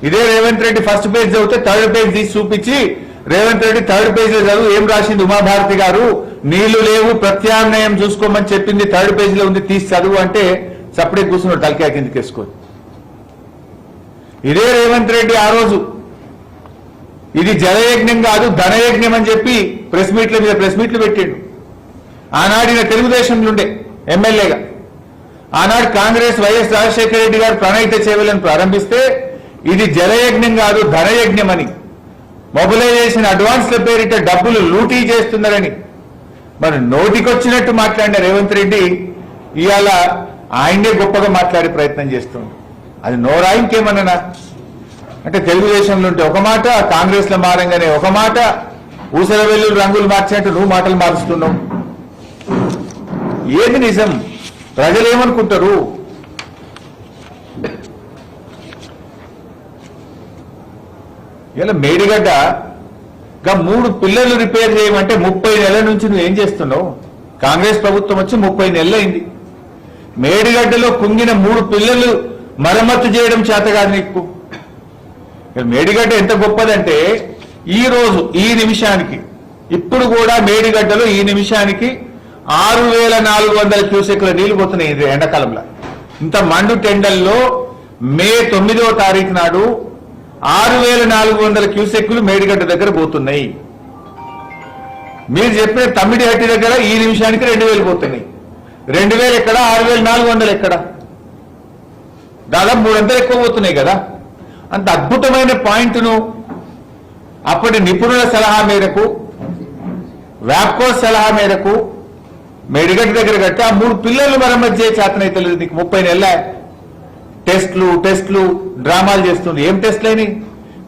ఇదే Revanth Reddy first page చదివితే third page తీసి చూపించి రేవంత్ రెడ్డి థర్డ్ పేజ్ లో చదువు ఏం రాసింది ఉమాభారతి గారు, నీళ్లు లేవు ప్రత్యామ్నాయం చూసుకోమని చెప్పింది థర్డ్ పేజ్ లో ఉంది తీసి చదువు అంటే సపరేట్ కూర్చున్నాడు తలకాయ కిందకి వేసుకొని. ఇదే రేవంత్ రెడ్డి ఆ రోజు ఇది జలయజ్ఞం కాదు ధనయజ్ఞం అని చెప్పి ప్రెస్ మీట్లు పెట్టిండు. ఆనాడిన తెలుగుదేశంలో ఉండే ఎమ్మెల్యేగా ఆనాడు కాంగ్రెస్ వైఎస్ రాజశేఖర రెడ్డి గారు ప్రణాళిక సేవలను ప్రారంభిస్తే ఇది జలయజ్ఞం కాదు ధనయజ్ఞం అని, మొబిలైజేషన్ అడ్వాన్స్ల పేరిట డబ్బులు లూటీ చేస్తున్నారని మరి నోటికొచ్చినట్టు మాట్లాడిన రేవంత్ రెడ్డి ఇవాళ ఆయనే గొప్పగా మాట్లాడే ప్రయత్నం చేస్తుంది. అది నోరా ఇంకేమన్నా అంటే తెలుగుదేశంలో ఉంటే ఒక మాట, కాంగ్రెస్ లో మారంగానే ఒక మాట, ఊసల వెల్లులు రంగులు మార్చినట్టు నువ్వు మాటలు మారుస్తున్నావు. ఏది నిజం? ప్రజలు ఏమనుకుంటారు? ఇలా మేడిగడ్డ 3 పిల్లలు రిపేర్ చేయమంటే 30 నెలల నుంచి నువ్వు ఏం చేస్తున్నావు? కాంగ్రెస్ ప్రభుత్వం వచ్చి 30 నెలలు అయింది. మేడిగడ్డలో కుంగిన 3 పిల్లలు మరమ్మతు చేయడం చేత కాదు నీకు. మేడిగడ్డ ఎంత గొప్పదంటే ఈ రోజు ఈ నిమిషానికి ఇప్పుడు కూడా మేడిగడ్డలో ఈ నిమిషానికి 6400 క్యూసెక్ల నీళ్లు పోతున్నాయి ఎండాకాలంలో. ఇంత మండు టెండల్లో మే 9వ తారీఖు నాడు 6400 క్యూసెక్లు మేడిగడ్డ దగ్గర పోతున్నాయి. మీరు చెప్పిన తమ్మిడిహట్టి దగ్గర ఈ నిమిషానికి 2000 పోతున్నాయి. 2000 ఎక్కడ, 6400 ఎక్కడ? దాదాపు 300 ఎక్కువ పోతున్నాయి కదా. అంత అద్భుతమైన పాయింట్ను అప్పటి నిపుణుల సలహా మేరకు, వ్యాప్కో సలహా మేరకు మేడిగడ్డ దగ్గర కట్టి ఆ 3 పిల్లలు మరమ్మతు చేయ చేతనైతే లేదు నీకు. 30 నెలల టెస్టులు డ్రామాలు చేస్తుంది. ఏం టెస్ట్లు అయినాయి?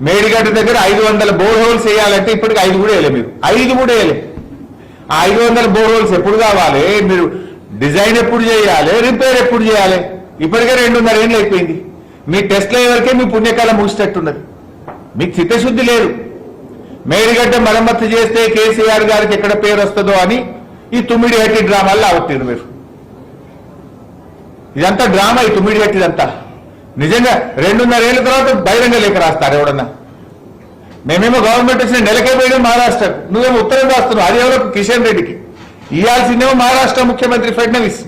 మేడిగడ్డ దగ్గర 500 బోర్ హోల్స్ వేయాలంటే ఇప్పటికి 5 కూడా వేయలే మీరు. 5 కూడా వేయలే. ఆ 500 బోర్ హోల్స్ ఎప్పుడు కావాలి? మీరు డిజైన్ ఎప్పుడు చేయాలి? రిపేర్ ఎప్పుడు చేయాలి? ఇప్పటికే 2.5 ఏళ్ళు అయిపోయింది. మీ టెస్ట్ల వరకే మీ పుణ్యకాలం ముగిసేటట్టున్నది. మీకు చిత్తశుద్ధి లేదు. మేడిగడ్డ మరమ్మతు చేస్తే కేసీఆర్ గారికి ఎక్కడ పేరు వస్తుందో అని ఈ తుమ్మిడిహట్టి డ్రామాల్లో ఆవట్టారు మీరు. ఇదంతా డ్రామా. ఈ తుమ్మిడిహట్టిదంతా నిజంగా 2.5 ఏళ్ల తర్వాత బహిరంగ లేఖ రాస్తారు ఎవడన్నా. మేమేమో గవర్నమెంట్ వచ్చిన నెలకే పోయడం మహారాష్ట్ర, నువ్వేమో ఉత్తరం రాస్తున్నావు. అది ఎవరో కిషన్ రెడ్డికి ఇవ్వాల్సిందేమో మహారాష్ట్ర ముఖ్యమంత్రి ఫడ్నవీస్,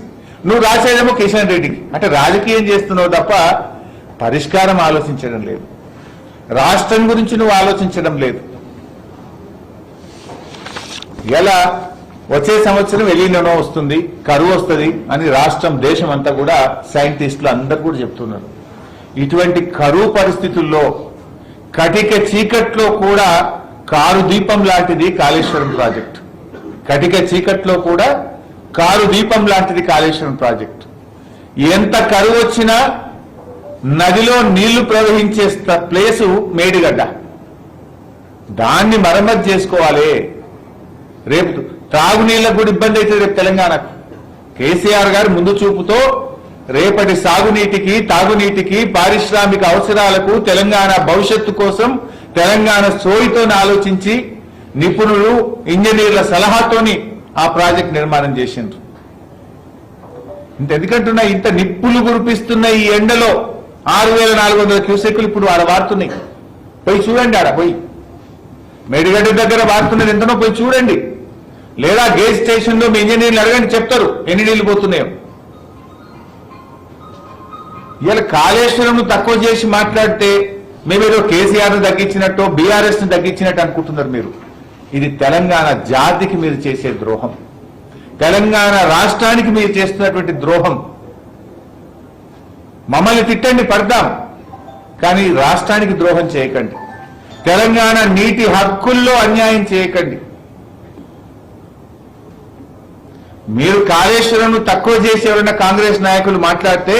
నువ్వు రాసేదేమో కిషన్ రెడ్డికి. అంటే రాజకీయం చేస్తున్నావు తప్ప పరిష్కారం ఆలోచించడం లేదు. రాష్ట్రం గురించి నువ్వు ఆలోచించడం లేదు. ఎలా వచ్చే సంవత్సరం ఎలినో వస్తుంది, కరువు వస్తుంది అని రాష్ట్రం దేశం అంతా కూడా సైంటిస్టులు అందరూ కూడా చెప్తున్నారు. ఇటువంటి కరువు పరిస్థితుల్లో కటిక చీకట్లో కూడా కారు దీపం లాంటిది కాళేశ్వరం ప్రాజెక్టు. కటిక చీకట్లో కూడా కారు దీపం లాంటిది కాళేశ్వరం ప్రాజెక్టు. ఎంత కరువు వచ్చినా నదిలో నీళ్లు ప్రవహించే ప్లేసు మేడిగడ్డ. దాన్ని మరమ్మతు చేసుకోవాలి. రేపు తాగునీళ్లకు కూడా ఇబ్బంది అవుతుంది రేపు తెలంగాణకు. కేసీఆర్ గారు ముందు చూపుతో రేపటి సాగునీటికి, తాగునీటికి, పారిశ్రామిక అవసరాలకు, తెలంగాణ భవిష్యత్తు కోసం తెలంగాణ సోయితో ఆలోచించి నిపుణులు, ఇంజనీర్ల సలహాతోని ఆ ప్రాజెక్ట్ నిర్మాణం చేసిండ్రు. ఎందుకంటున్నా ఇంత నిప్పులు కురిపిస్తున్న ఈ ఎండలో 6400 క్యూసెక్లు ఇప్పుడు ఆడ వారుతున్నాయి. పోయి చూడండి. ఆడ పోయి మేడిగడ్డ దగ్గర వారుతున్నది ఎంతనో పోయి చూడండి. లేదా గేజ్ స్టేషన్ లో మీ ఇంజనీర్లు అడగండి, చెప్తారు ఎన్ని నీళ్లు పోతున్నాయో. ఇవాళ కాళేశ్వరం తక్కువ చేసి మాట్లాడితే మేమేదో కేసీఆర్ ను తగ్గించినట్టు, బీఆర్ఎస్ ను తగ్గించినట్టు అనుకుంటున్నారు మీరు. ఇది తెలంగాణ జాతికి మీరు చేసే ద్రోహం, తెలంగాణ రాష్ట్రానికి మీరు చేస్తున్నటువంటి ద్రోహం. మమ్మల్ని తిట్టండి, పడదాం, కానీ రాష్ట్రానికి ద్రోహం చేయకండి. తెలంగాణ నీటి హక్కుల్లో అన్యాయం చేయకండి. మీరు కాళేశ్వరంను తక్కువ చేసి ఎవరైనా కాంగ్రెస్ నాయకులు మాట్లాడితే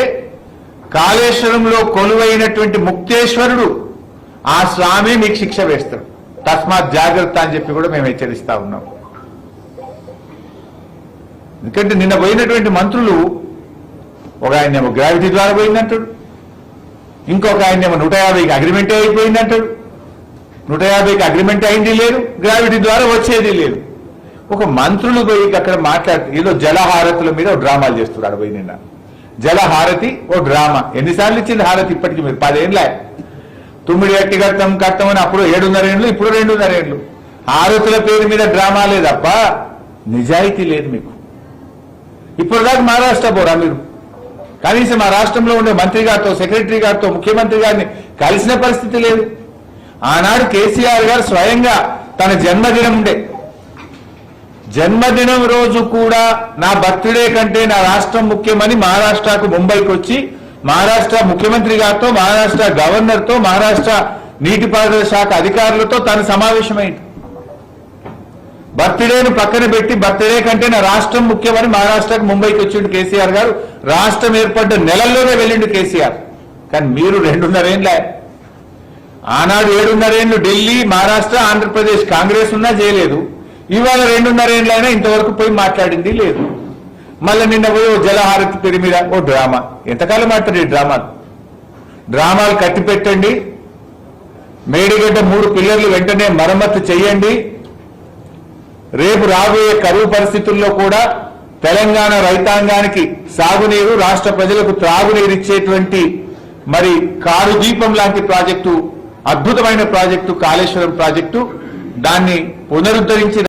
కాళేశ్వరంలో కొలువైనటువంటి ముక్తేశ్వరుడు ఆ స్వామి మీకు శిక్ష వేస్తాడు. తస్మాత్ జాగ్రత్త అని చెప్పి కూడా మేము హెచ్చరిస్తా ఉన్నాం. ఎందుకంటే నిన్న పోయినటువంటి మంత్రులు ఒక ఆయనేమో గ్రావిటీ ద్వారా పోయిందంటాడు, ఇంకొక ఆయనేమో 150కి అగ్రిమెంటే అయిపోయిందంటాడు. 150కి అగ్రిమెంట్ అయింది లేదు, గ్రావిటీ ద్వారా వచ్చేది లేదు. ఒక మంత్రులు పోయి అక్కడ మాట్లాడుతూ ఏదో జలహారతుల మీద ఒక డ్రామాలు చేస్తున్నాడు. పోయి నిన్న జలహారతి ఓ డ్రామా. ఎన్నిసార్లు ఇచ్చింది హారతి? ఇప్పటికీ మీరు 10 ఏళ్ళ తుమ్మిడి అట్టి కట్టం అని అప్పుడు 7.5 ఏళ్ళు, ఇప్పుడు 2.5 ఏళ్ళు. ఆరోతుల పేరు మీద డ్రామా లేదప్ప నిజాయితీ లేదు మీకు. ఇప్పుడు దాకా మహారాష్ట్ర పోరా మీరు? కనీసం ఆ రాష్ట్రంలో ఉండే మంత్రి గారితో, సెక్రటరీ గారితో, ముఖ్యమంత్రి గారిని కలిసిన పరిస్థితి లేదు. ఆనాడు కేసీఆర్ గారు స్వయంగా తన జన్మదినం ఉండే, జన్మదినం రోజు కూడా నా బర్త్డే కంటే నా రాష్ట్రం ముఖ్యమని మహారాష్ట్రకు ముంబైకి వచ్చి మహారాష్ట్ర ముఖ్యమంత్రి గారితో, మహారాష్ట్ర గవర్నర్తో, మహారాష్ట్ర నీటిపారుదల శాఖ అధికారులతో తన సమావేశమైంది. బర్త్డేను పక్కన పెట్టి బర్త్డే కంటే నా రాష్ట్రం ముఖ్యమని మహారాష్ట్రకు ముంబైకి వచ్చిండు కేసీఆర్ గారు. రాష్ట్రం ఏర్పడ్డ నెలల్లోనే వెళ్ళిండు కేసీఆర్. కానీ మీరు 2.5 ఏళ్ళ, ఆనాడు 7.5 ఏళ్ళు ఢిల్లీ, మహారాష్ట్ర, ఆంధ్రప్రదేశ్ కాంగ్రెస్ ఉన్నా చేయలేదు. ఇవాళ 2.5 ఏళ్ళైనా ఇంతవరకు పోయి మాట్లాడింది లేదు. మళ్ళీ నిన్న పోయి ఓ జలహారతి పేరు మీద ఓ డ్రామా. ఎంతకాలం ఆడతారు ఈ డ్రామాలు కట్టి పెట్టండి. మేడిగడ్డ 3 పిల్లర్లు వెంటనే మరమ్మతు చేయండి. రేపు రాబోయే కరువు పరిస్థితుల్లో కూడా తెలంగాణ రైతాంగానికి సాగునీరు, రాష్ట్ర ప్రజలకు త్రాగునీరు ఇచ్చేటువంటి మరి కారు దీపం లాంటి ప్రాజెక్టు, అద్భుతమైన ప్రాజెక్టు కాళేశ్వరం ప్రాజెక్టు, దాన్ని పునరుద్ధరించి